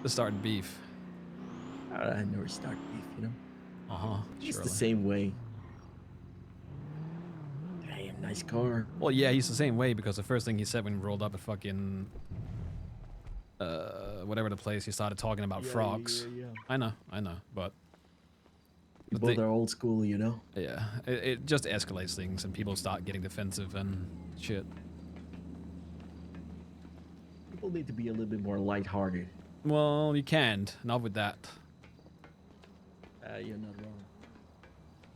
Start beef. I never start beef, you know. Just the Surely. same way. Damn, nice car. Well, yeah, he's the same way because the first thing he said when we rolled up at fucking whatever the place, he started talking about frogs. Yeah. I know, but We the both thing, are old school, you know. yeah, it just escalates things and people start getting defensive and shit. People need to be a little bit more lighthearted. Well, you can't, not with that. You're not wrong.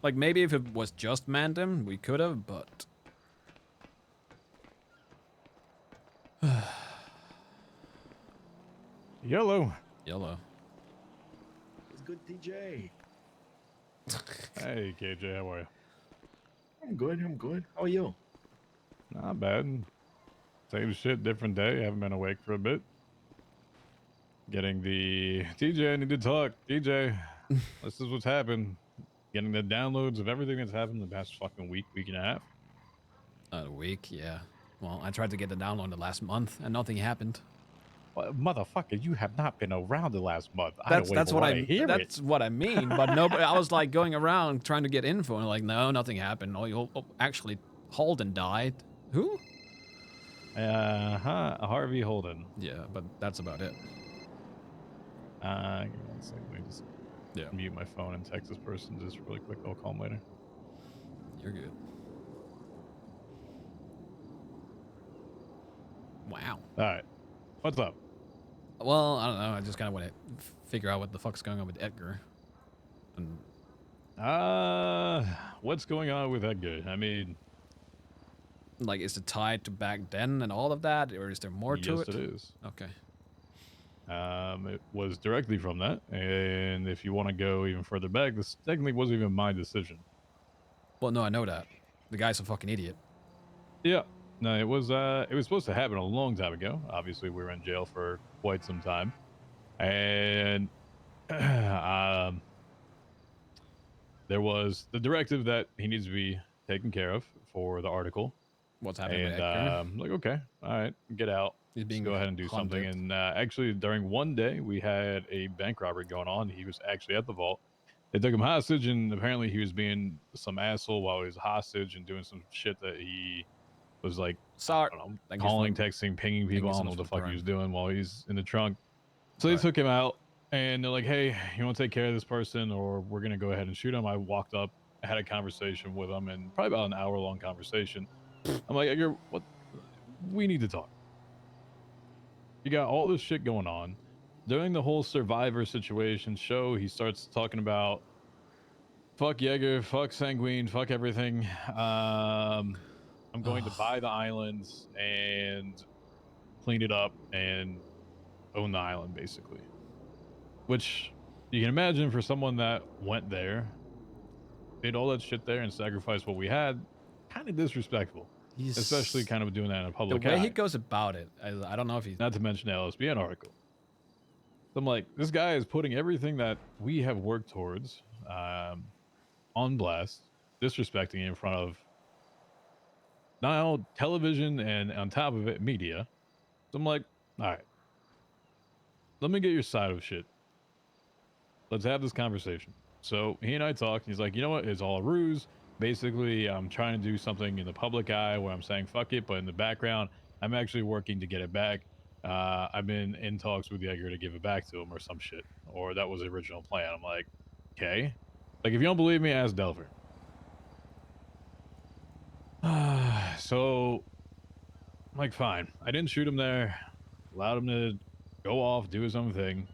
Like maybe if it was just Mandem, we could have, but Yellow. yellow. It's good, TJ. Hey, KJ, how are you? I'm good. How are you? Not bad. Same shit, different day. Haven't been awake for a bit. Getting the TJ, I need to talk. TJ, this is what's happened. Getting the downloads of everything that's happened the past fucking week and a half. A week, yeah. Well, I tried to get the download the last month and nothing happened. Well, motherfucker, you have not been around the last month. That's what I mean. But nobody. I was like going around trying to get info and like, no, nothing happened. Oh, actually, Holden died. Who? Harvey Holden. Yeah, but that's about it. Give me 1 second. Let me just mute my phone and text this person just really quick. I'll call him later. You're good. Wow. All right. What's up? Well, I don't know. I just kind of want to figure out what the fuck's going on with Edgar. And what's going on with Edgar? I mean, like, is it tied to back then and all of that, or is there more to it? Yes, it is. Okay. It was directly from that, and if you want to go even further back, this technically wasn't even my decision. Well, no, I know that. The guy's a fucking idiot. Yeah. No, it was supposed to happen a long time ago. Obviously, we were in jail for quite some time, and there was the directive that he needs to be taken care of for the article. What's happening with And Edgar? like, okay, all right, get out. He's being Let's go ahead and do something. And actually, during one day, we had a bank robbery going on. He was actually at the vault. They took him hostage, and apparently he was being some asshole while he was hostage and doing some shit that he was like, sorry, calling, texting, pinging people. I don't know what the fuck he was doing while he's in the trunk. So they took him out, and they're like, hey, you want to take care of this person, or we're going to go ahead and shoot him. I walked up, had a conversation with him, and probably about an hour-long conversation. I'm like, Edgar, what? We need to talk. You got all this shit going on. During the whole Survivor situation show, he starts talking about fuck Jaeger, fuck Sanguine, fuck everything. I'm going to buy the islands and clean it up and own the island, basically. Which you can imagine for someone that went there, did all that shit there and sacrificed what we had, kind of disrespectful. Especially kind of doing that in a public The way eye. he goes about it, I don't know if he's... Not to mention the LSBN article. So I'm like, this guy is putting everything that we have worked towards on blast, disrespecting in front of now television and on top of it, media. So I'm like, all right, let me get your side of shit. Let's have this conversation. So he and I talked. He's like, you know what? It's all a ruse. Basically, I'm trying to do something in the public eye where I'm saying fuck it, but in the background, I'm actually working to get it back. I've been in talks with Yeager to give it back to him or some shit, or that was the original plan. I'm like, okay. Like, if you don't believe me, ask Delver. So, I'm like, fine. I didn't shoot him there. Allowed him to go off, do his own thing.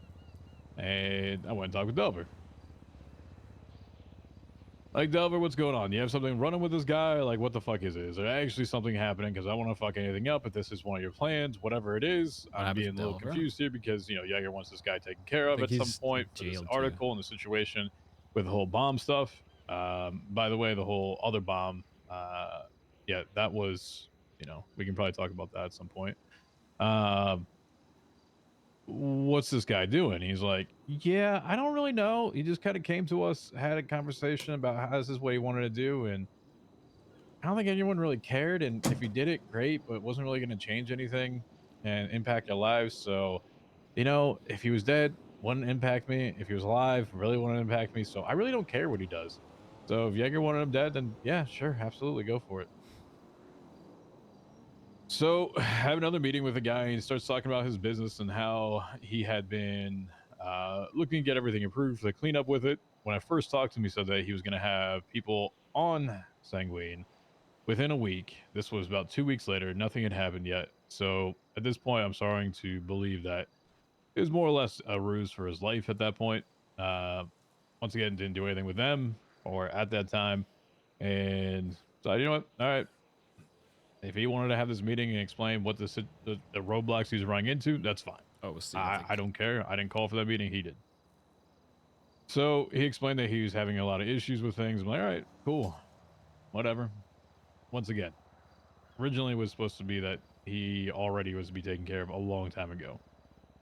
And I went and talked with Delver. Like, Delver, what's going on? You have something running with this guy? Like, what the fuck is it? Is there actually something happening? Because I want to fuck anything up. If this is one of your plans, whatever it is, I'm being a little confused here because, you know, Yeager wants this guy taken care of at some point for this article and the situation with the whole bomb stuff. By the way, the whole other bomb, yeah, that was, you know, we can probably talk about that at some point. What's this guy doing? He's like, yeah, I don't really know. He just kind of came to us, had a conversation about how this is what he wanted to do, and I don't think anyone really cared. And if he did it, great, but it wasn't really going to change anything and impact your lives. So if he was dead, wouldn't impact me. If he was alive, really wouldn't impact me. So I really don't care what he does. So if Jaeger wanted him dead, then yeah, sure, absolutely, go for it. So I have another meeting with a guy, and he starts talking about his business and how he had been looking to get everything approved for the cleanup with it. When I first talked to him, he said that he was going to have people on Sanguine within a week. This was about 2 weeks later. Nothing had happened yet. So at this point, I'm starting to believe that it was more or less a ruse for his life at that point. Uh, Once again, didn't do anything with them or at that time. And so, you know what? All right. If he wanted to have this meeting and explain what the roadblocks he's running into, that's fine. Oh, we'll see. I don't care. I didn't call for that meeting. He did. So he explained that he was having a lot of issues with things. I'm like, all right, cool. Whatever. Once again, originally it was supposed to be that he already was to be taken care of a long time ago.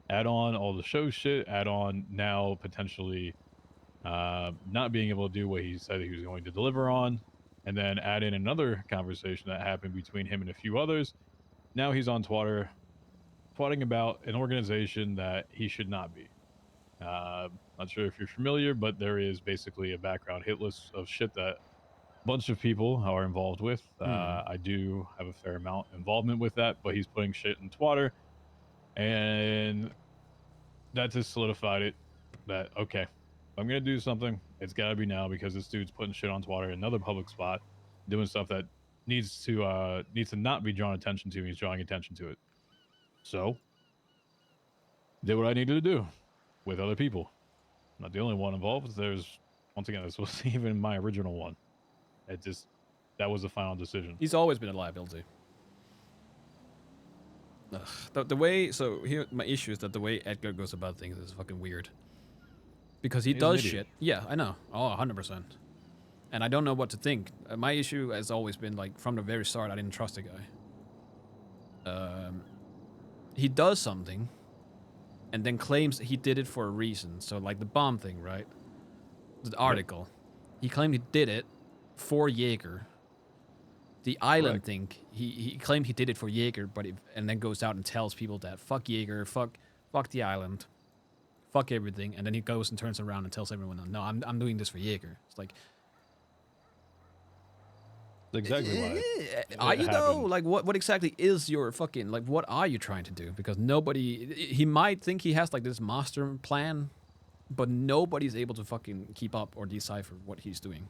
Add on all the show shit, add on now potentially not being able to do what he said he was going to deliver on, and then add in another conversation that happened between him and a few others. Now he's on Twitter, twatting about an organization that he should not be. Not sure if you're familiar, but there is basically a background hit list of shit that a bunch of people are involved with. I do have a fair amount involvement with that, but he's putting shit in Twitter, and that just solidified it that, okay, if I'm going to do something, it's got to be now, because this dude's putting shit on Twitter in another public spot, doing stuff that needs to not be drawn attention to. He's drawing attention to it. So, did what I needed to do with other people. Not the only one involved. There's, once again, this was even my original one. That was the final decision. He's always been a liability. The way, so here, my issue is that the way Edgar goes about things is fucking weird. Because he does shit. Yeah, I know. Oh, 100%. And I don't know what to think. My issue has always been, like, from the very start, I didn't trust the guy. He does something, and then claims he did it for a reason. So, like, the bomb thing, right? The article. Yep. He claimed he did it for Jaeger. The island thing, he claimed he did it for Jaeger, and then goes out and tells people that fuck Jaeger, fuck the island, fuck everything, and then he goes and turns around and tells everyone, no, I'm doing this for Jaeger. It's like, exactly why. Are you though? Like, what exactly is your fucking, like, what are you trying to do? Because he might think he has like this master plan, but nobody's able to fucking keep up or decipher what he's doing.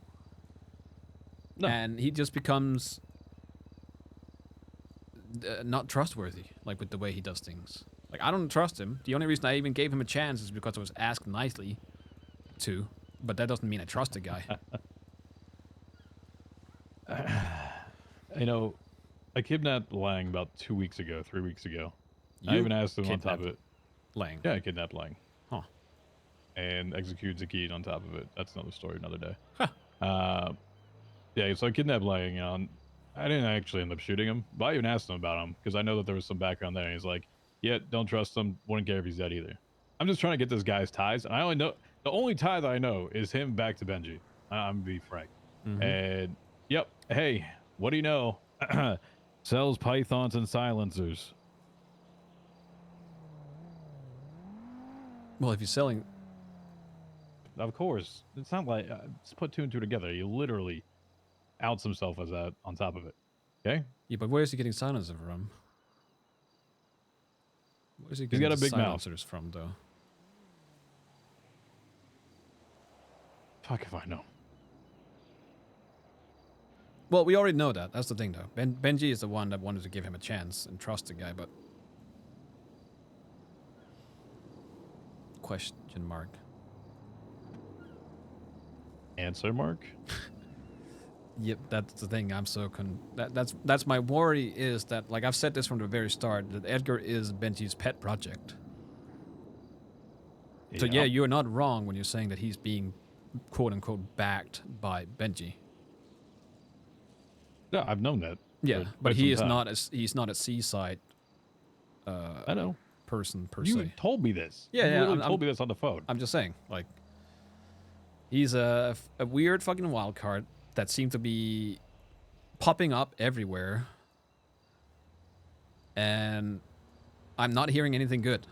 No. And he just becomes not trustworthy, like, with the way he does things. Like, I don't trust him. The only reason I even gave him a chance is because I was asked nicely to, but that doesn't mean I trust the guy. I kidnapped Lang about 3 weeks ago. I even asked him on top of it. Lang? Yeah, I kidnapped Lang. Huh. And executed Zakid on top of it. That's another story, another day. Huh. Yeah, so I kidnapped Lang. I didn't actually end up shooting him, but I even asked him about him because I know that there was some background there. And he's like, yeah, don't trust him. Wouldn't care if he's dead either. I'm just trying to get this guy's ties. And I only know, the only tie that I know is him back to Benji. I'm going to be frank. Mm-hmm. And, yep, hey, what do you know? Sells pythons and silencers. Well, if you're selling... Of course. It's not like... just put two and two together. You literally outs himself as that on top of it. Okay? Yeah, but where is he getting silencers from? Where's he getting got a big silencers from, though? Fuck if I know. Well, we already know that. That's the thing, though. Benji is the one that wanted to give him a chance and trust the guy, but... Question mark. Answer mark? Yep, that's the thing. I'm so that's my worry, is that, like, I've said this from the very start, that Edgar is Benji's pet project. Yeah. So yeah, you're not wrong when you're saying that he's being quote unquote backed by Benji. Yeah, I've known that. Yeah, but he's not a seaside I know. person per se. You told me this. Yeah, you told me this on the phone. I'm just saying, like, he's a weird fucking wild card that seemed to be popping up everywhere, and I'm not hearing anything good.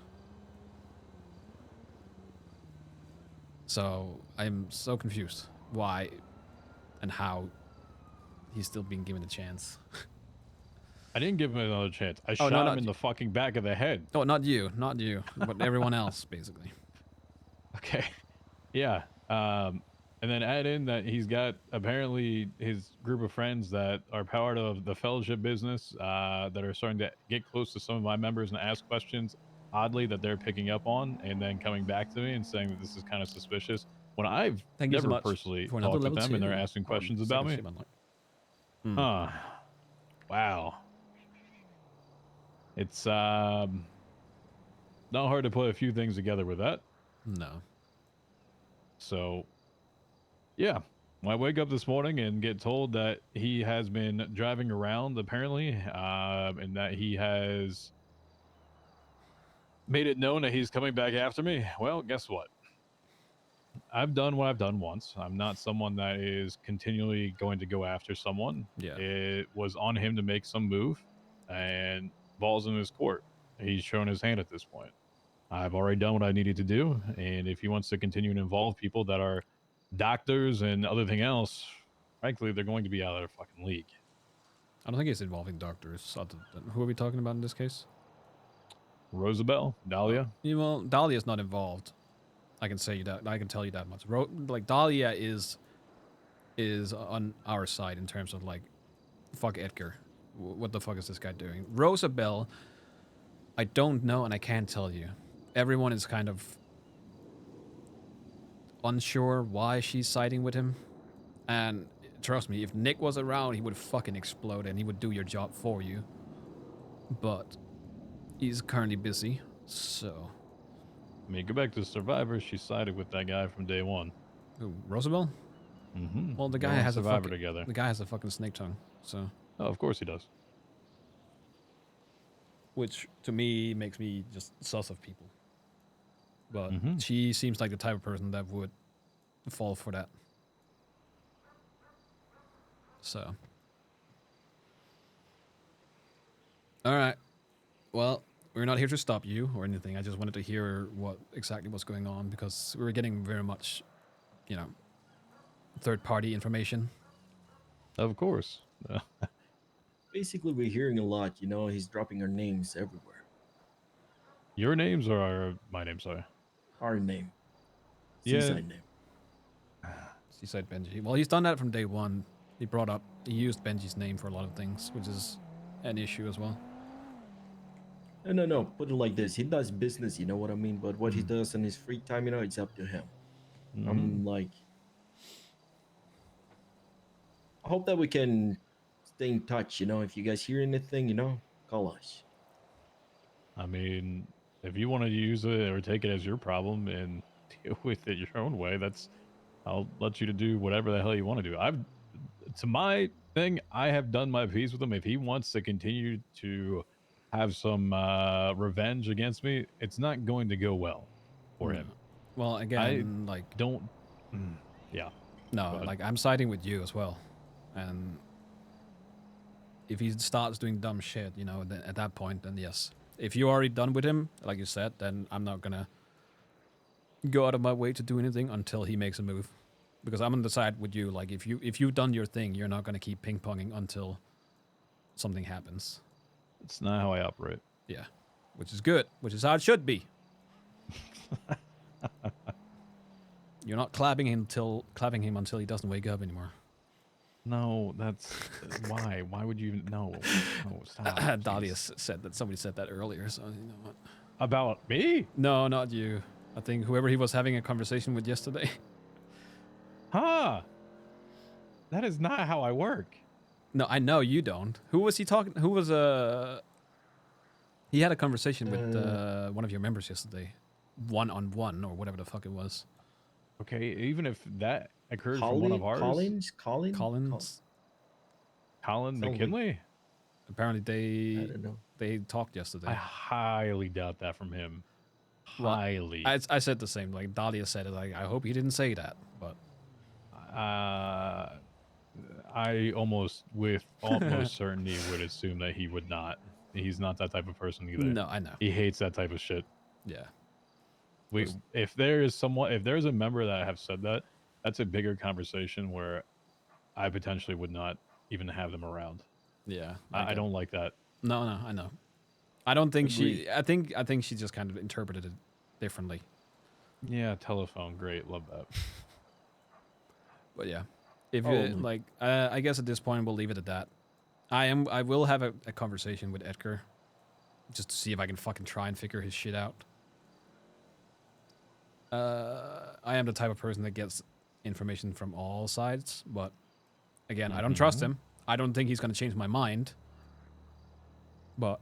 So I'm so confused why and how he's still being given a chance. I didn't give him another chance. I Oh, no, shot him not in the fucking back of the head. Oh, not you, but everyone else, basically. Okay. Yeah. And then add in that he's got apparently his group of friends that are part of the fellowship business that are starting to get close to some of my members and ask questions, oddly, that they're picking up on and then coming back to me and saying that this is kind of suspicious when I've Thank you so never much personally for another talked with level them and they're 2 asking on questions about second me. stream unlock. Hmm. Huh. Wow. It's not hard to put a few things together with that. No. So, yeah. I wake up this morning and get told that he has been driving around, apparently, and that he has made it known that he's coming back after me. Well, guess what? I've done what I've done once. I'm not someone that is continually going to go after someone. Yeah. It was on him to make some move, and ball's in his court. He's shown his hand at this point. I've already done what I needed to do, and if he wants to continue to involve people that are doctors and everything else, frankly, they're going to be out of their fucking league. I don't think it's involving doctors. Who are we talking about in this case? Rosabelle, Dahlia. Well, Dahlia's not involved. I can say that. I can tell you that much. Like Dahlia is on our side in terms of like, fuck Edgar. What the fuck is this guy doing? Rosabelle, I don't know and I can't tell you. Everyone is kind of unsure why she's siding with him. And trust me, if Nick was around, he would fucking explode and he would do your job for you. But he's currently busy, so... I mean, go back to Survivor. She sided with that guy from day one. Who, Rosabelle? Mm-hmm. Well, the guy has Survivor together. The guy has a fucking snake tongue, so... Oh, of course he does. Which, to me, makes me just sus of people. But Mm-hmm. she seems like the type of person that would fall for that. So. Alright. Well, we're not here to stop you or anything. I just wanted to hear what exactly was going on because we were getting very much, you know, third-party information. Of course. Basically, we're hearing a lot. You know, he's dropping our names everywhere. Your names or my name, sorry? Our name. Yeah. Seaside name. Seaside Benji. Well, he's done that from day one. He used Benji's name for a lot of things, which is an issue as well. No. Put it like this: he does business. You know what I mean? But what he does in his free time, you know, it's up to him. Mm-hmm. I hope that we can stay in touch. You know, if you guys hear anything, you know, call us. I mean, if you want to use it or take it as your problem and deal with it your own way, I'll let you to do whatever the hell you want to do. To my thing, I have done my piece with him. If he wants to continue to have some revenge against me, it's not going to go well for him. Well, again, yeah. No, like I'm siding with you as well, and if he starts doing dumb shit, you know, then at that point, then yes. If you're already done with him, like you said, then I'm not gonna go out of my way to do anything until he makes a move, because I'm on the side with you. Like if you've done your thing, you're not gonna keep ping ponging until something happens. It's not how I operate. Yeah, which is good, which is how it should be. You're not clapping him until he doesn't wake up anymore. No, that's why. Why would you? No, stop. Dahlia said that. Somebody said that earlier. So you know what? About me? No, not you. I think whoever he was having a conversation with yesterday. Huh? That is not how I work. No, I know you don't. Who was he talking? Who was He had a conversation with one of your members yesterday, 1-on-1 or whatever the fuck it was. Okay, even if that occurred from one of ours. Colin McKinley? Apparently I don't know. they talked yesterday. I highly doubt that from him. Highly. I said the same. Like Dahlia said it. Like I hope he didn't say that, but I almost with almost certainty would assume that he would not. He's not that type of person either. No, I know. He hates that type of shit. Yeah. if there is someone, if there's a member that have said that, that's a bigger conversation where I potentially would not even have them around. Yeah, I don't like that. No, I know. I don't think Agreed. I think she just kind of interpreted it differently. Yeah, telephone, great, love that. But yeah, if Oh. you like, I guess at this point we'll leave it at that. I will have a conversation with Edgar, just to see if I can fucking try and figure his shit out. I am the type of person that gets information from all sides, but again, I don't trust him. I don't think he's gonna change my mind, but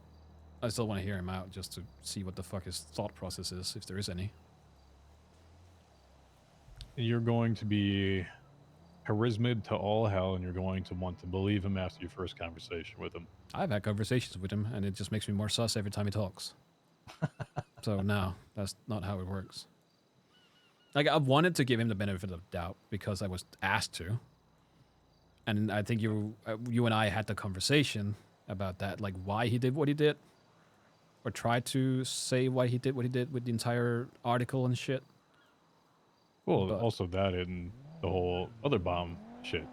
I still want to hear him out just to see what the fuck his thought process is, if there is any. You're going to be charismated to all hell, and you're going to want to believe him after your first conversation with him. I've had conversations with him, and it just makes me more sus every time he talks. So no, that's not how it works. Like, I wanted to give him the benefit of doubt because I was asked to, and I think you and I had the conversation about that, like why he did what he did, or tried to say why he did what he did with the entire article and shit. Well, But also that and the whole other bomb shit.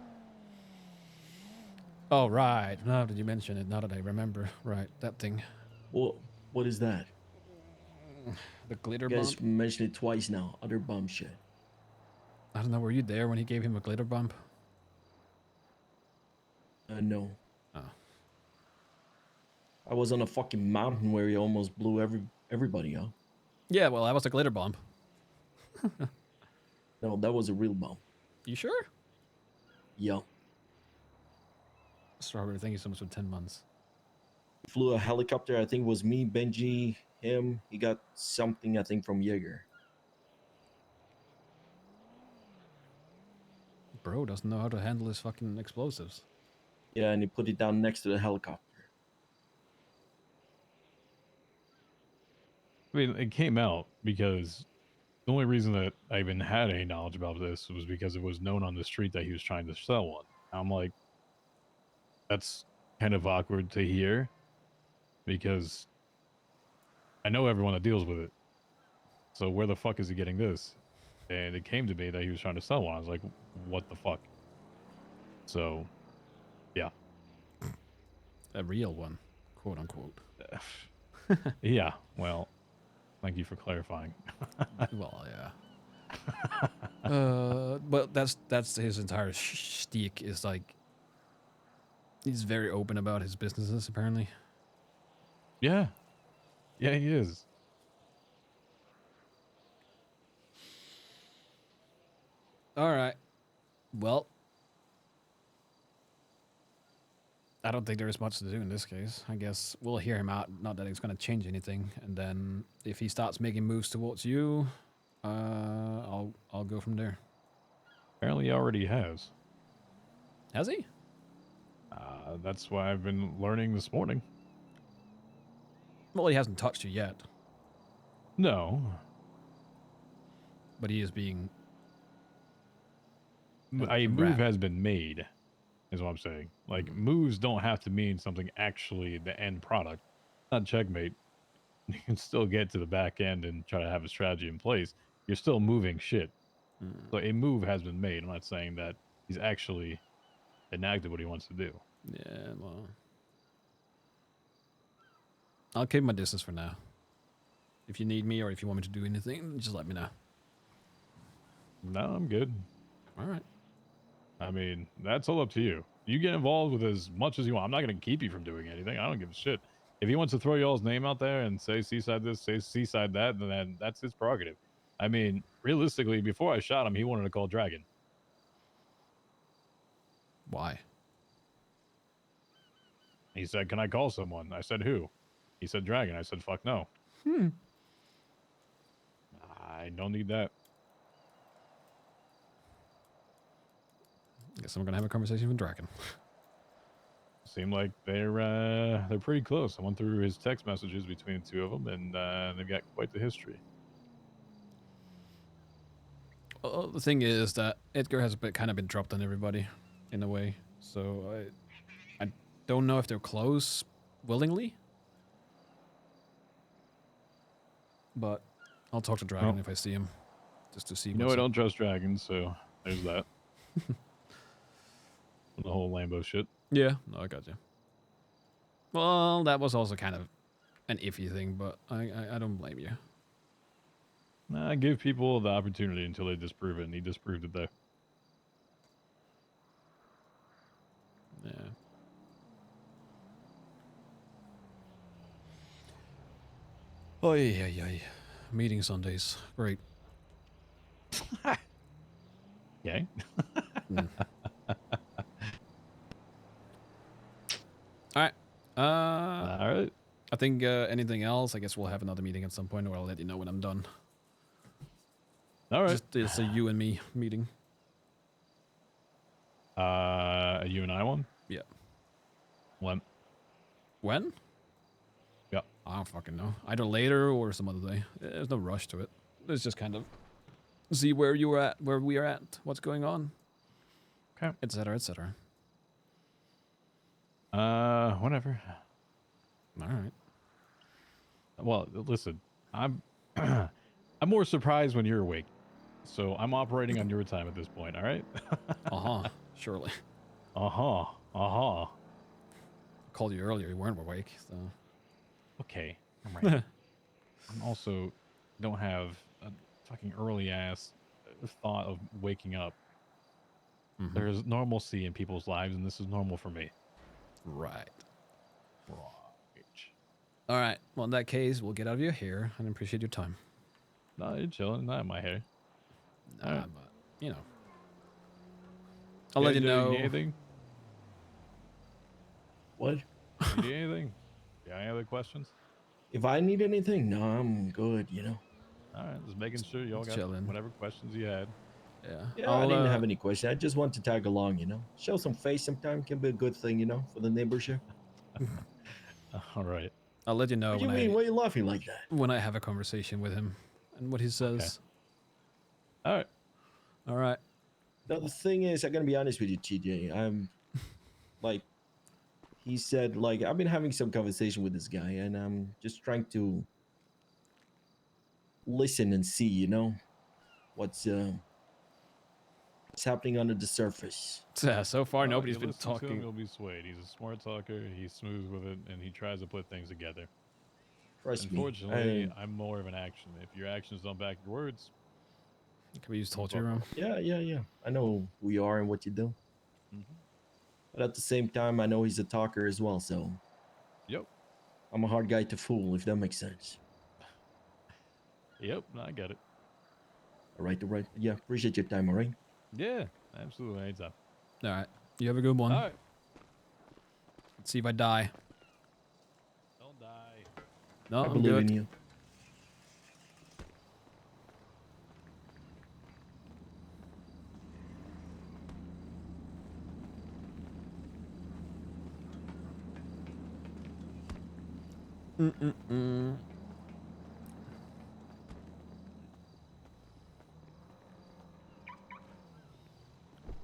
oh right, now that you mention it, now that I remember, right, that thing, What is that? the glitter You bomb. guys mentioned it twice now. Other bomb shit. I don't know. Were you there when he gave him a glitter bump? No. Oh. I was on a fucking mountain where he almost blew everybody up. Yeah, well, that was a glitter bomb. No, that was a real bomb. You sure? Yeah. Strawberry, thank you so much for 10 months. Flew a helicopter. I think it was me, Benji, him. He got something, I think, from Jaeger. Bro doesn't know how to handle his fucking explosives. Yeah, and he put it down next to the helicopter. I mean, it came out because the only reason that I even had any knowledge about this was because it was known on the street that he was trying to sell one. I'm like, that's kind of awkward to hear because I know everyone that deals with it. So where the fuck is he getting this? And it came to me that he was trying to sell one. I was like, what the fuck? So, yeah. A real one, quote unquote. Yeah, well, thank you for clarifying. Well, yeah. But that's his entire shtick, is like, he's very open about his businesses, apparently. Yeah. Yeah, he is. All right. Well, I don't think there is much to do in this case. I guess we'll hear him out. Not that it's going to change anything. And then if he starts making moves towards you, I'll go from there. Apparently he already has. Has he? That's why I've been learning this morning. Well, he hasn't touched you yet, No. but he is being... A move has been made, is what I'm saying. Like, moves don't have to mean something actually the end product. Not checkmate. You can still get to the back end and try to have a strategy in place. You're still moving shit. So a move has been made. I'm not saying that he's actually enacted what he wants to do. Yeah, well... I'll keep my distance for now. If you need me or if you want me to do anything, just let me know. No, I'm good. All right. I mean, that's all up to you. You get involved with as much as you want. I'm not going to keep you from doing anything. I don't give a shit. If he wants to throw y'all's name out there and say Seaside this, say Seaside that, then that's his prerogative. I mean, realistically, before I shot him, he wanted to call Dragon. Why? He said, can I call someone? I said, who? He said, Dragon. I said, fuck no. I don't need that. Guess I'm gonna have a conversation with Draken. Seemed like they're pretty close. I went through his text messages between the two of them, and they've got quite the history. Well, the thing is that Edgar has kind of been dropped on everybody, in a way. So I don't know if they're close willingly, but I'll talk to Dragon if I see him, just to see. You know I don't trust dragons, so there's that. The whole Lambo shit. Yeah, no, I got you. Well, that was also kind of an iffy thing, but I don't blame you. Nah, give people the opportunity until they disprove it, and he disproved it there. Yeah. Oh yeah. Meeting Sundays, great. Okay. All right. All right. I think anything else? I guess we'll have another meeting at some point, or I'll let you know when I'm done. All right. Just it's a you and me meeting. A you and I one? Yeah. When? When? Yeah. I don't fucking know. Either later or some other day. There's no rush to it. It's just kind of see where you are at, where we are at, what's going on, Okay. etc., etc. Whatever. All right. Well, listen, I'm I'm more surprised when you're awake, so I'm operating on your time at this point. All right. Surely. I Called you earlier. You weren't awake, so. Okay. I'm right. I'm also don't have a fucking early ass thought of waking up. Mm-hmm. There's normalcy in people's lives, and this is normal for me. Right. All right. Well, in that case, we'll get out of your hair. I appreciate your time. No, you're chilling. Not in my hair. Nah, right. but you know, I'll let you know. You need anything? What? You need anything? Got any other questions? If I need anything, no, I'm good. You know. All right, just making sure y'all got Chilling. whatever questions you had. Yeah. Yeah, I didn't have any question. I just want to tag along. You know, show some face sometime can be a good thing. You know, for the neighborship. All right. I'll let you know What do you mean? Why are you laughing like that? when I have a conversation with him and what he says. Okay. All right. All right. Now the thing is, I'm gonna be honest with you, TJ. I'm like, he said, like I've been having some conversation with this guy, and I'm just trying to listen and see, you know, what's happening under the surface. Yeah, so far Well, nobody's you been listen to him, talking. you'll be swayed. He's a smart talker. He's smooth with it, and he tries to put things together. Trust me. Unfortunately, I'm more of an action. If your actions don't back your words, Can we use told you wrong? Yeah. I know who you are and what you do. Mm-hmm. But at the same time, I know he's a talker as well, so Yep. I'm a hard guy to fool, if that makes sense. Yep, I get it. All right. Yeah, appreciate your time, all right? Yeah, absolutely. Anytime. All right. You have a good one. All right. Let's see if I die. Don't die. No, I I'm believe good. in you.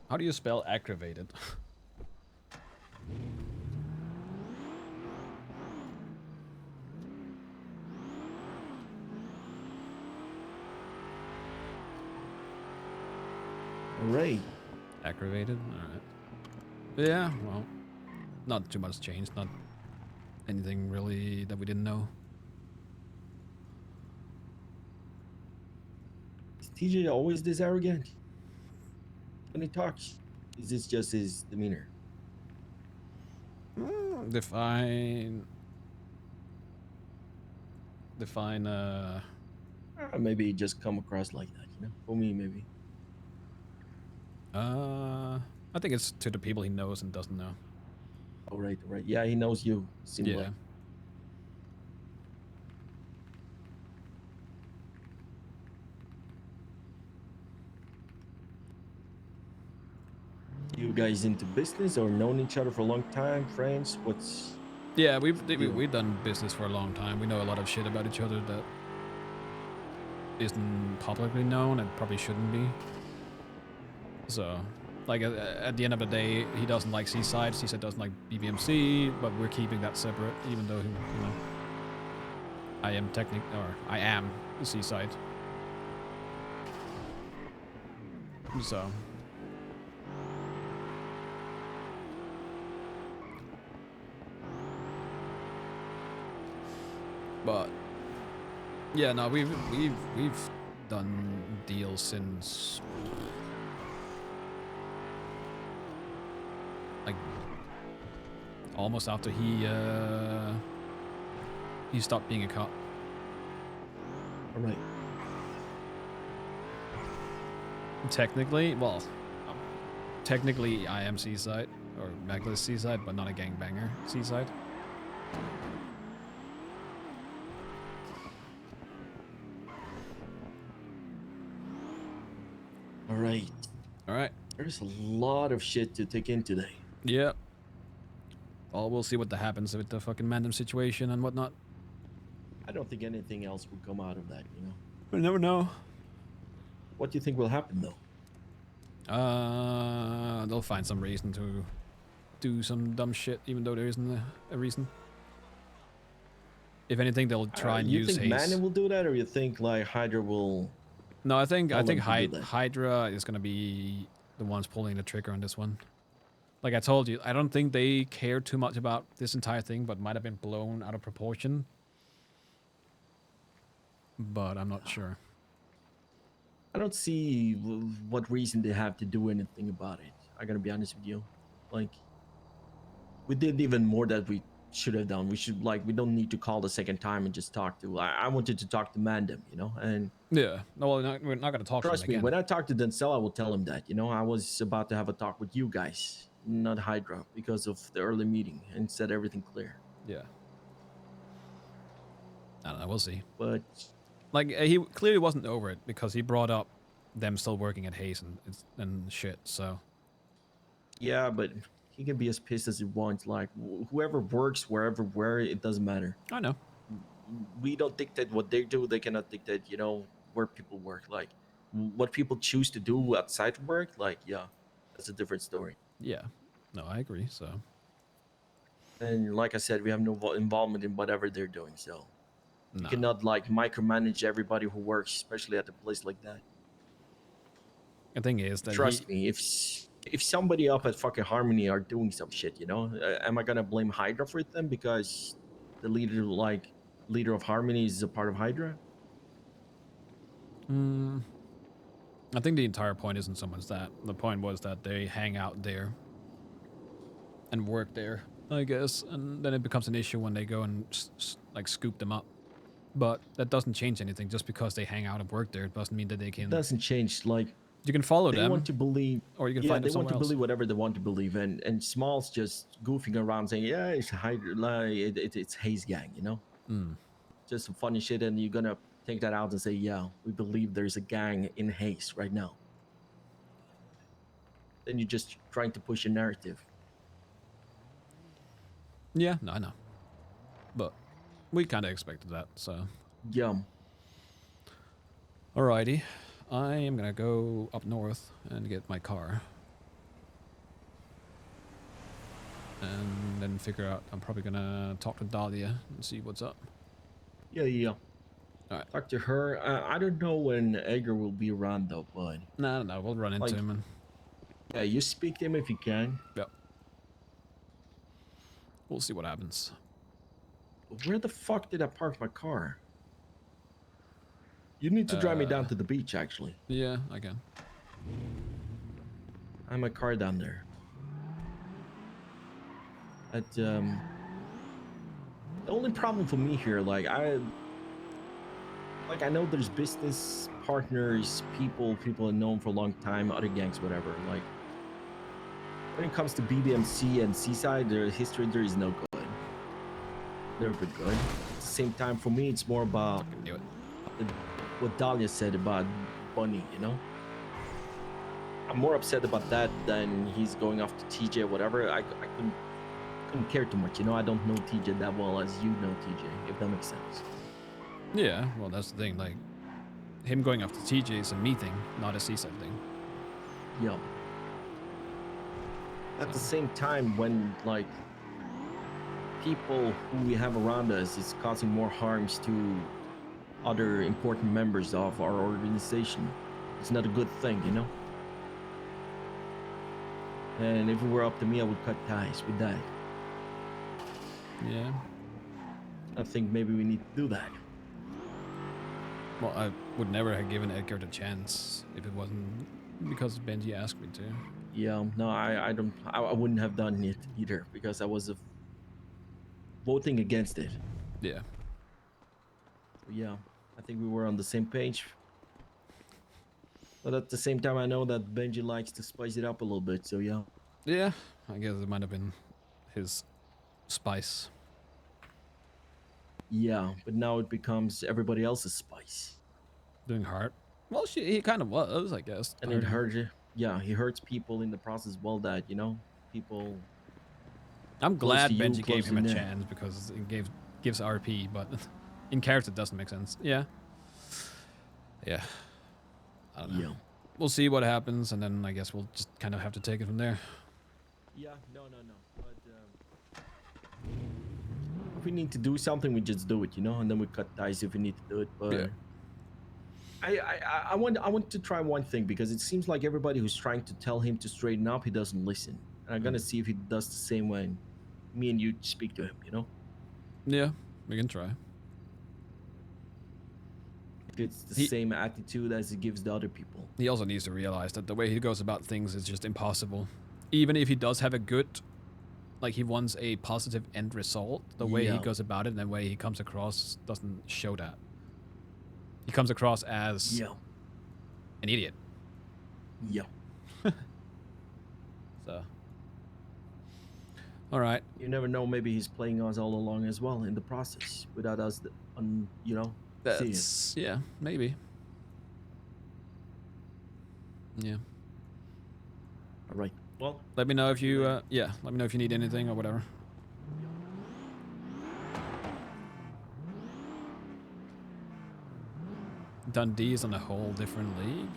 How do you spell aggravated? All right. Aggravated? Alright. Yeah, well, not too much changed. Not anything really that we didn't know. Is TJ always this arrogant when he talks? Is this just his demeanor? Define, Maybe he just come across like that, you know? For me, maybe. I think it's to the people he knows and doesn't know. All right. Yeah, he knows you. Seems Yeah. like. You guys into business or known each other for a long time, friends? What's Yeah, we've done business for a long time. We know a lot of shit about each other that isn't publicly known and probably shouldn't be. So, like at the end of the day, he doesn't like Seaside. Seaside doesn't like BBMC, but we're keeping that separate, even though he, you know. I am the seaside. So. But yeah, no, we've done deals since like almost after he stopped being a cop. All right. Technically, technically I am Seaside or Maglis Seaside, but not a gangbanger Seaside. All right. All right. There's a lot of shit to take in today. Yeah. Well, we'll see what happens with the fucking Mandem situation and whatnot. I don't think anything else will come out of that, you know. We never know. What do you think will happen, though? They'll find some reason to do some dumb shit, even though there isn't a reason. If anything, they'll try and use haste. You think Mandem will do that, or you think like Hydra will? No, I think Hydra is gonna be the ones pulling the trigger on this one. Like I told you, I don't think they care too much about this entire thing, but might have been blown out of proportion. But I'm not sure. I don't see what reason they have to do anything about it. I gotta be honest with you. Like, we did even more that we should have done. We don't need to call the second time and just talk to. I wanted to talk to Mandem, you know, and yeah. No, we're not gonna talk to him again. Trust me, when I talk to Denzel, I will tell him that, you know, I was about to have a talk with you guys, not Hydra, because of the early meeting, and set everything clear. Yeah. I don't know. We'll see. But like he clearly wasn't over it because he brought up them still working at Hayes and shit. So. Yeah, but he can be as pissed as he wants. Like whoever works where it doesn't matter. I know. We don't dictate what they do. They cannot dictate, you know, where people work. Like what people choose to do outside work. Like yeah, that's a different story. Yeah. No, I agree. So. And like I said, we have no involvement in whatever they're doing. So. You cannot like micromanage everybody who works, especially at a place like that. The thing is that trust me, if somebody up at fucking Harmony are doing some shit, you know, am I gonna blame Hydra for them because the leader of Harmony is a part of Hydra? I think the entire point isn't so much that. The point was that they hang out there and work there, I guess, and then it becomes an issue when they go and like scoop them up. But that doesn't change anything. Just because they hang out and work there, it doesn't mean that they can. It doesn't change. Like you can follow them. They want to believe, or you can find they them want to else. believe whatever they want to believe, and Small's just goofing around saying, yeah, it's Hydra, it's Hayes gang, you know, just some funny shit, and you're gonna take that out and say, yeah, we believe there's a gang in Hayes right now. Then you're just trying to push a narrative. Yeah, no, I know, but we kind of expected that, so. Yeah. Alrighty, I am gonna go up north and get my car, and then figure out. I'm probably gonna talk to Dahlia and see what's up. Yeah. All right. Talk to her. I don't know when Edgar will be around though, but. No, we'll run into him and. Yeah, you speak to him if you can. Yep. We'll see what happens. Where the fuck did I park my car? You need to drive me down to the beach, actually. Yeah, I can. I have my car down there. The only problem for me here, I know there's business partners, people I've known for a long time, other gangs, whatever. Like, when it comes to BBMC and Seaside, their history there is no good. Never been good. At the same time, for me, it's more about what Dahlia said about Bunny, you know? I'm more upset about that than he's going off to TJ or whatever. I couldn't care too much, you know? I don't know TJ that well as you know TJ, if that makes sense. Yeah, well, that's the thing. Like, him going off to TJ is a me thing, not a Seaside thing. Yeah. At the same time, when, like, people who we have around us is causing more harms to other important members of our organization. It's not a good thing, you know? And if it were up to me, I would cut ties with that. Yeah. I think maybe we need to do that. Well, I would never have given Edgar the chance if it wasn't because Benji asked me to. Yeah, no, I wouldn't have done it either because I was voting against it. Yeah. So yeah, I think we were on the same page. But at the same time, I know that Benji likes to spice it up a little bit. So yeah. Yeah, I guess it might have been his spice. Yeah, but now it becomes everybody else's spice. Doing hard. Well, he kind of was, I guess. And it hurts. Yeah, he hurts people in the process. Well, that people. I'm glad Benji gave him a chance because it gives RP, but in character it doesn't make sense. Yeah. Yeah. I don't know. Yeah. We'll see what happens, and then I guess we'll just kind of have to take it from there. Yeah. No. But if we need to do something, we just do it, and then we cut ties if we need to do it. But yeah. I want to try one thing because it seems like everybody who's trying to tell him to straighten up, he doesn't listen. And I'm gonna see if he does the same when me and you speak to him. Yeah, we can try. If it's the same attitude as he gives the other people. He also needs to realize that the way he goes about things is just impossible. Even if he does have a good, like he wants a positive end result, the way he goes about it and the way he comes across doesn't show that. He comes across as an idiot. Yeah. So. All right. You never know. Maybe he's playing us all along as well in the process without us, That's, yeah, maybe. Yeah. All right. Well, let me know if you, let me know if you need anything or whatever. Dundee is on a whole different league.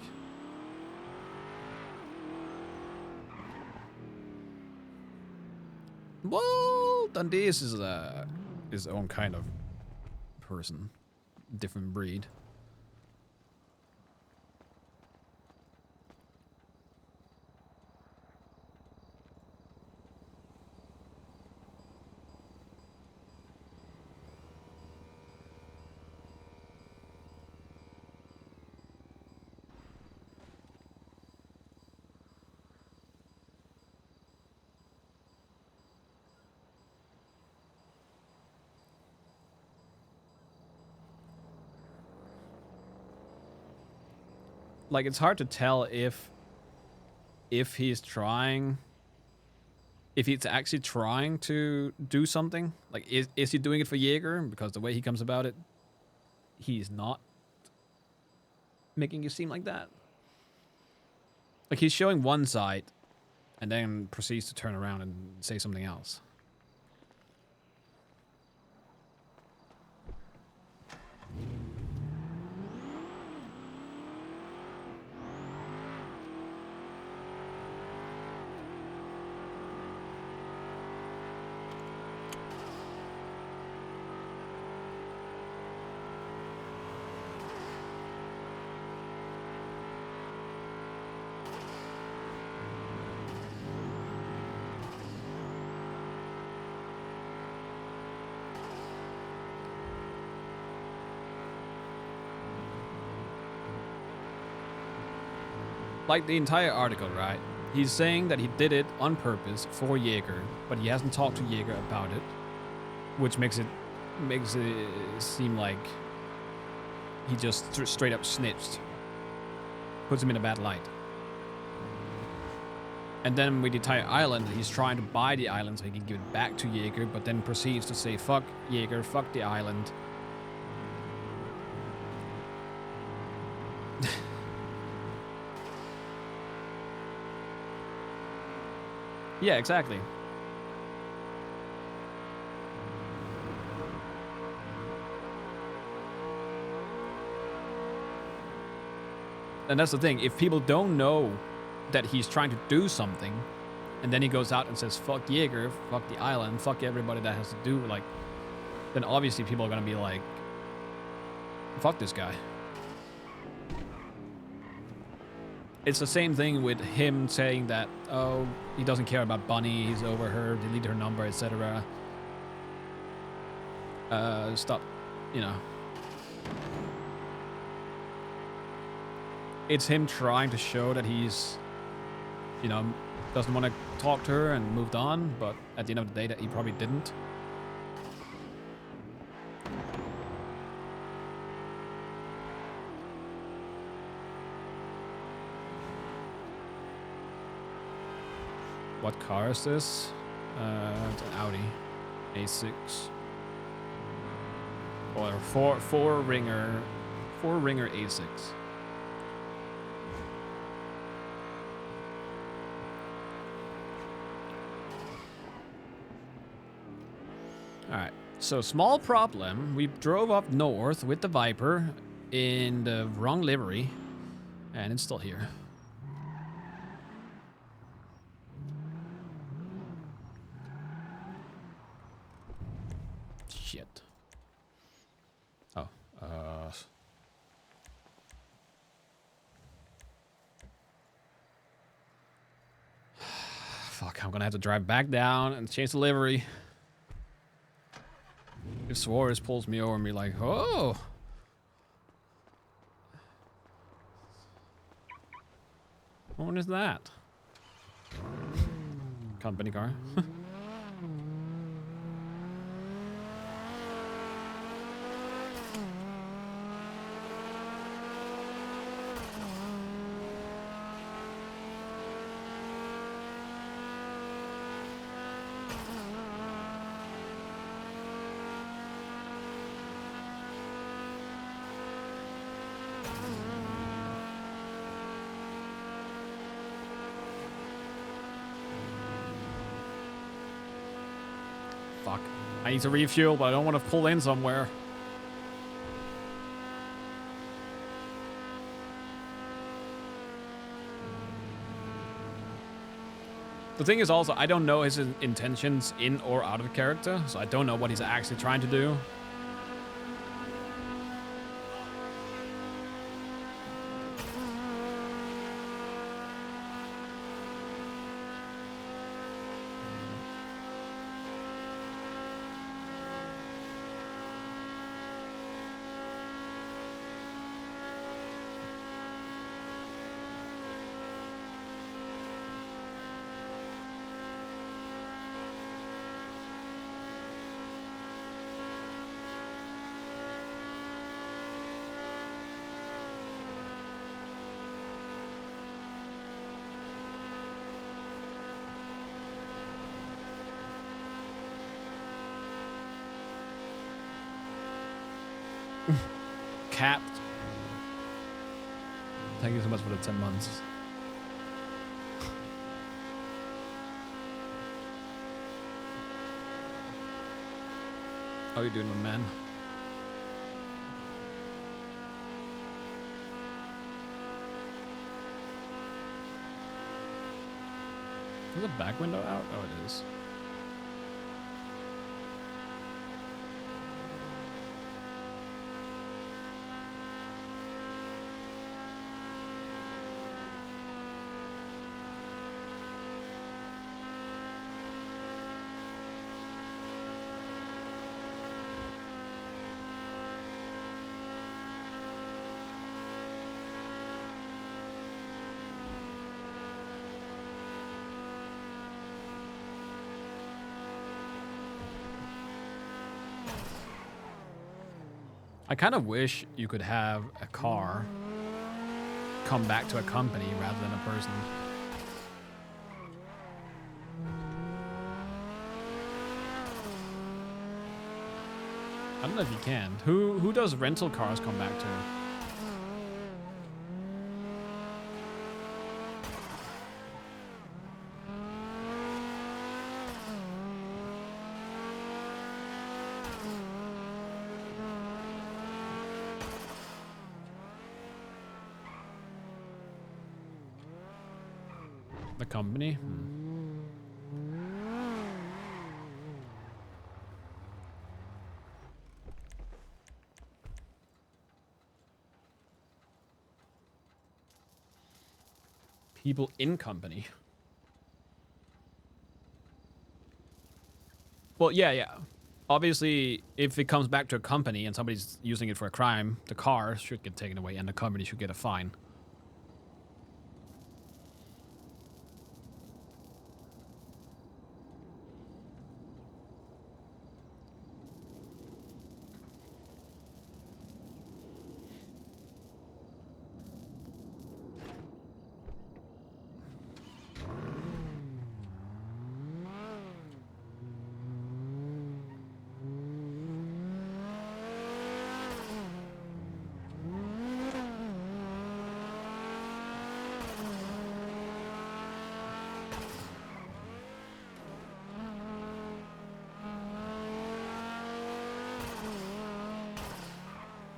Well, Dundee is his own kind of person, different breed. Like, it's hard to tell if he's trying, if he's actually trying to do something. Like, is he doing it for Jaeger? Because the way he comes about it, he's not making it seem like that. Like, he's showing one side and then proceeds to turn around and say something else. Like the entire article, right? He's saying that he did it on purpose for Jaeger, but he hasn't talked to Jaeger about it, which makes it seem like he just straight up snitched, puts him in a bad light. And then with the entire island, he's trying to buy the island so he can give it back to Jaeger, but then proceeds to say fuck Jaeger, fuck the island. Yeah, exactly. And that's the thing. If people don't know that he's trying to do something, and then he goes out and says, fuck Jaeger, fuck the island, fuck everybody that has to do, like, then obviously people are gonna be like, fuck this guy. It's the same thing with him saying that, oh, he doesn't care about Bunny, he's over her, delete her number, etc. Stop, you know. It's him trying to show that he's, you know, doesn't want to talk to her and moved on, but at the end of the day that he probably didn't. What car is this? It's an Audi A6. Or four ringer A6. Alright, so small problem. We drove up north with the Viper in the wrong livery, and it's still here. Shit. Oh, fuck, I'm gonna have to drive back down and change the livery. If Suarez pulls me over and be like, oh. What one is that? Company car. Fuck. I need to refuel, but I don't want to pull in somewhere. The thing is also, I don't know his intentions in or out of character, so I don't know what he's actually trying to do. Capped. Thank you so much for the 10 months. How you doing, my man? Is the back window out? Oh, it is. I kind of wish you could have a car come back to a company rather than a person. I don't know if you can. Who does rental cars come back to? The company? People in company. Well, yeah. Obviously, if it comes back to a company and somebody's using it for a crime, the car should get taken away and the company should get a fine.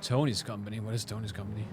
Tony's company? What is Tony's company?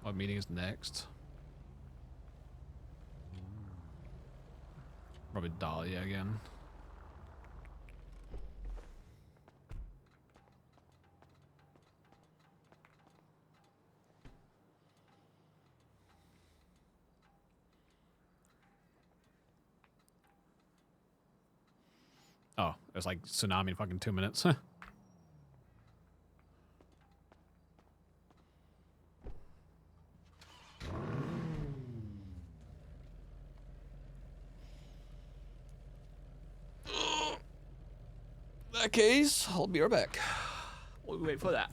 What meeting is next? Probably Dahlia again. Oh, it's like tsunami in fucking 2 minutes. In that case, I'll be right back. We'll wait for that.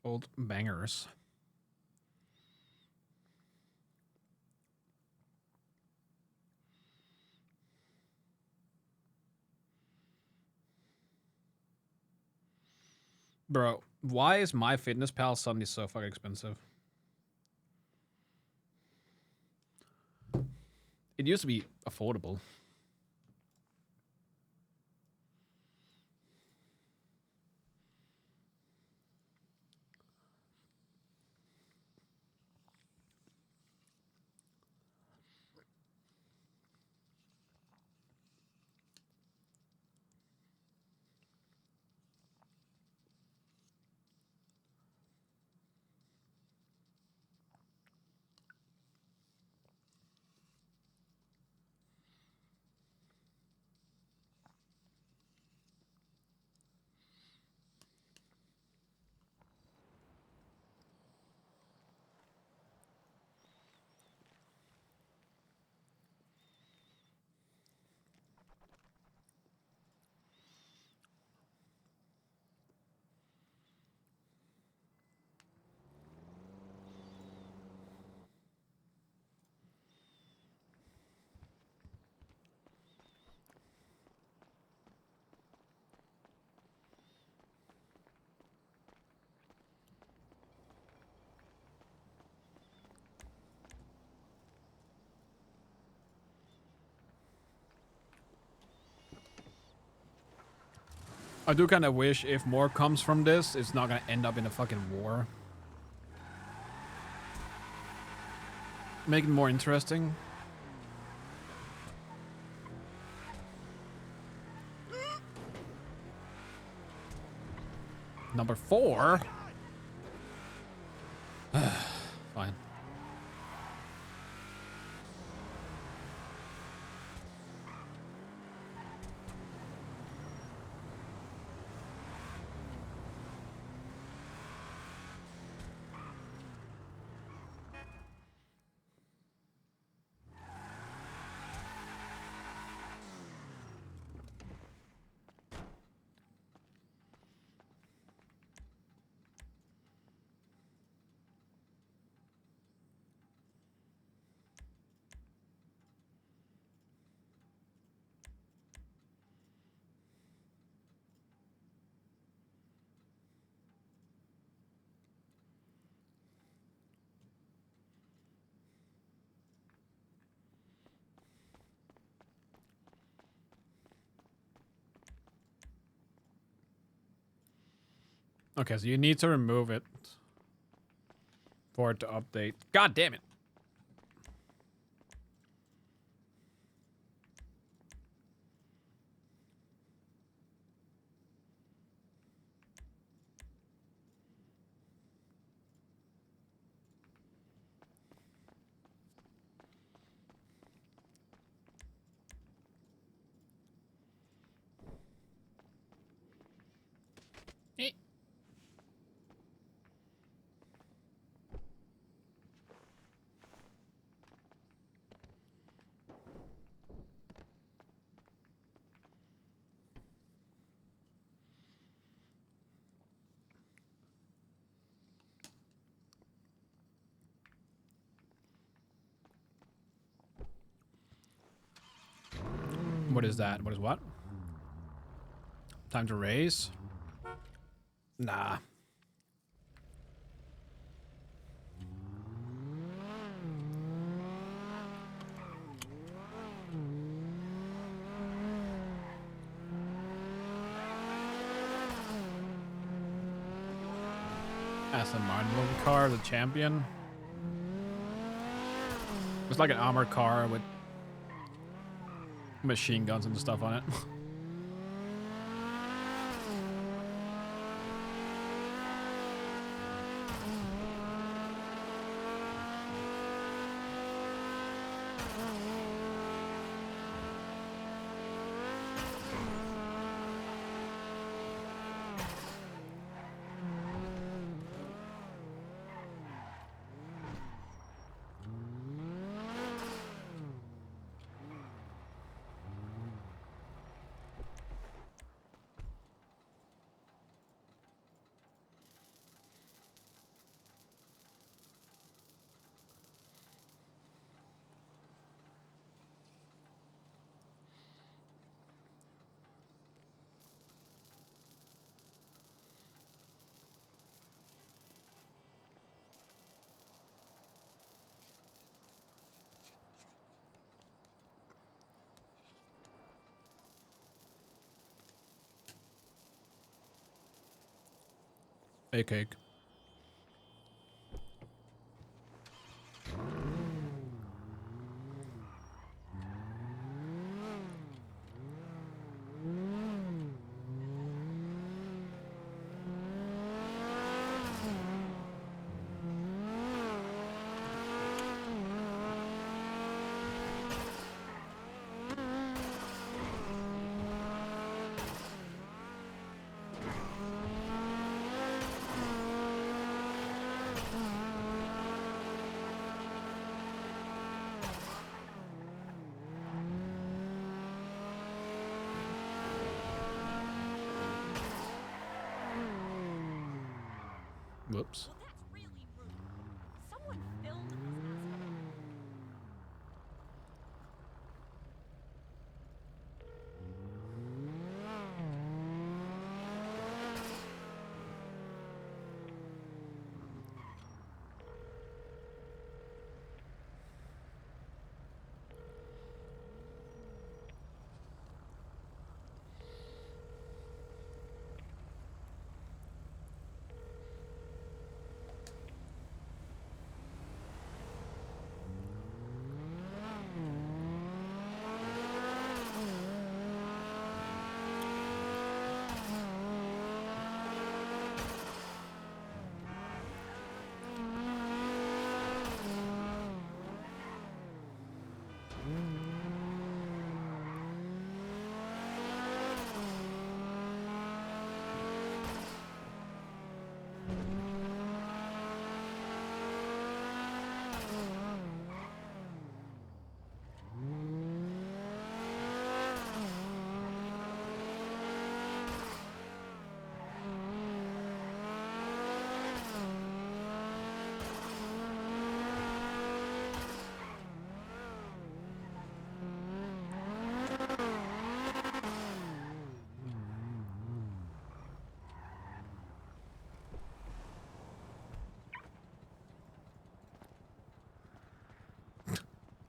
Old bangers. Bro, why is MyFitnessPal suddenly so fucking expensive? It used to be affordable. I do kind of wish if more comes from this, it's not gonna end up in a fucking war. Make it more interesting. Number 4? Fine. Okay, so you need to remove it for it to update. God damn it. What is that? What is what? Time to raise? Nah. Aston Martin little car, the champion. It's like an armored car with machine guns and stuff on it. A cake. Whoops. Well, that's really rude. Someone filmed this asshole.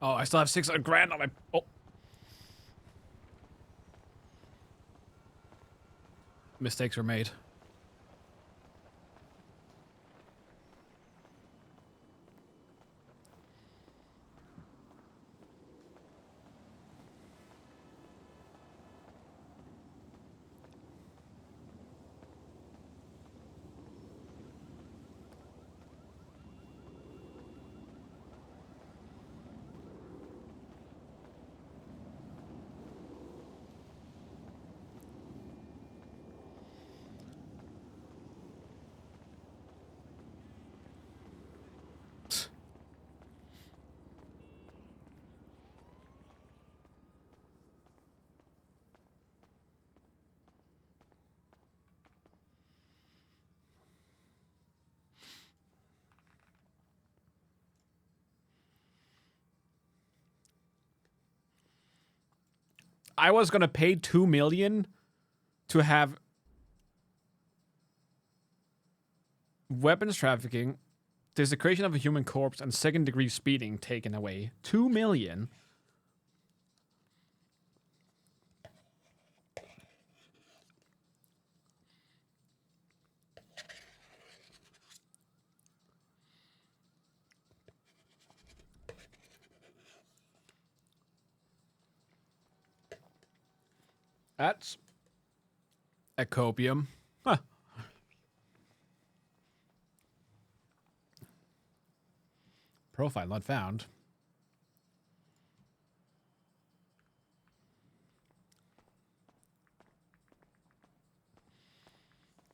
Oh, I still have 600 grand on my... Oh. Mistakes were made. I was gonna pay $2 million to have weapons trafficking, desecration of a human corpse, and second-degree speeding taken away. $2 million. That's a copium. Huh. Profile not found.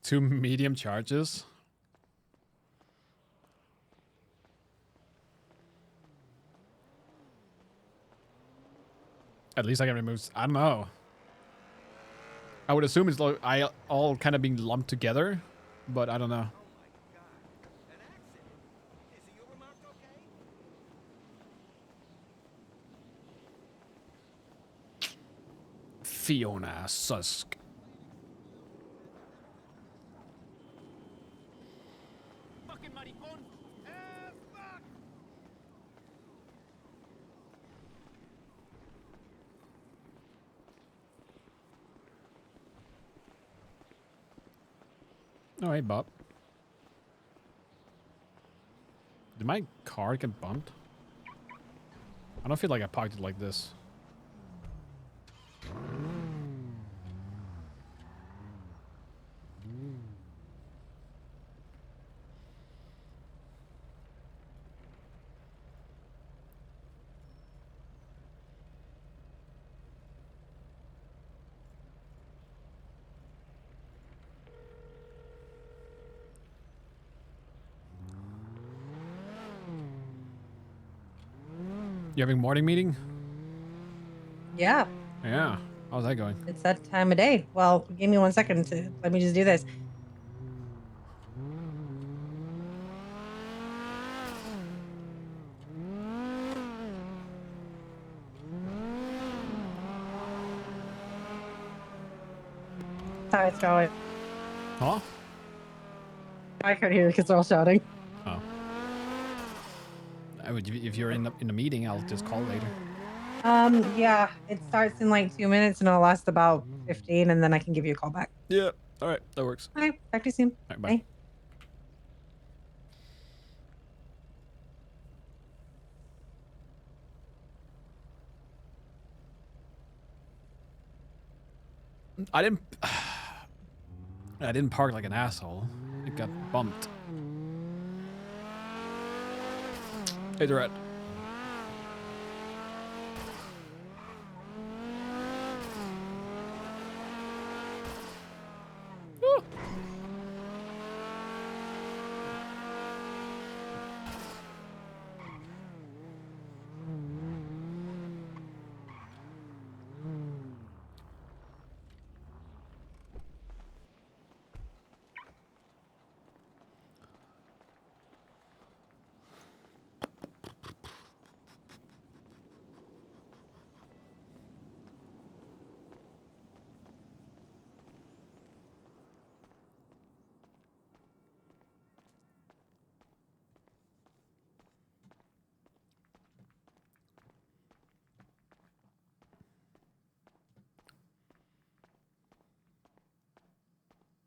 Two medium charges. At least I can remove. I don't know. I would assume it's like all kind of being lumped together, but I don't know. Fiona Susk. Fucking maricón. Fuck. Oh, hey, Bob. Did my car get bumped? I don't feel like I parked it like this. You having morning meeting? Yeah, Yeah. How's that going? it's that time of day. Well, give me 1 second to let me just do this. How it's going. Huh? I could hear the kids all shouting. Oh. If you're in the meeting, I'll just call later. Yeah, it starts in like 2 minutes and it'll last about 15, and then I can give you a call back. Yeah. All right. That works. All right, talk to you soon. All right, bye. Bye. I didn't park like an asshole. It got bumped. Hey, Durant.